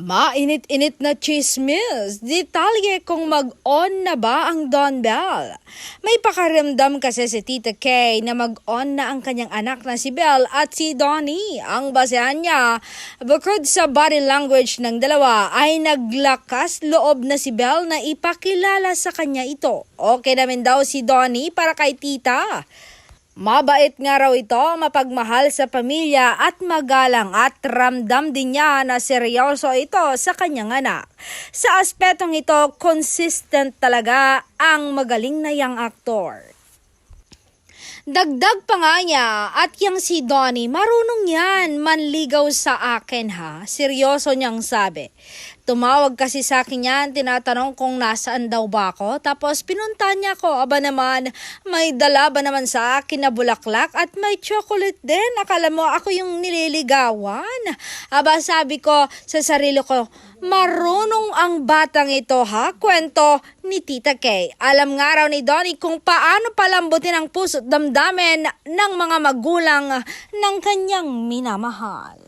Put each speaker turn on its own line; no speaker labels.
Mainit-init na chismis, detalye kung mag-on na ba ang Don Bell. May pakaramdam kasi si Tita Kay na mag-on na ang kanyang anak na si Bell at si Donnie. Ang basehan niya, bukod sa body language ng dalawa ay naglakas loob na si Bell na ipakilala sa kanya ito. Okay naman daw si Donnie para kay Tita. Mabait nga raw ito, mapagmahal sa pamilya at magalang at ramdam din niya na seryoso ito sa kanyang anak. Sa aspetong ito, consistent talaga ang magaling na yang aktor. Dagdag pa nga niya at yang si Donnie, marunong yan, manligaw sa akin ha. Seryoso niyang sabi. Tumawag kasi sa akin yan, tinatanong kung nasaan daw ba ako. Tapos pinunta niya ako, aba naman, may dala ba naman sa akin na bulaklak at may chocolate din. Akala mo ako yung nililigawan. Aba sabi ko sa sarili ko, marunong ang batang ito ha, kwento ni Tita Kay. Alam nga raw ni Donnie kung paano palambutin ang puso't damdamin ng mga magulang ng kanyang minamahal.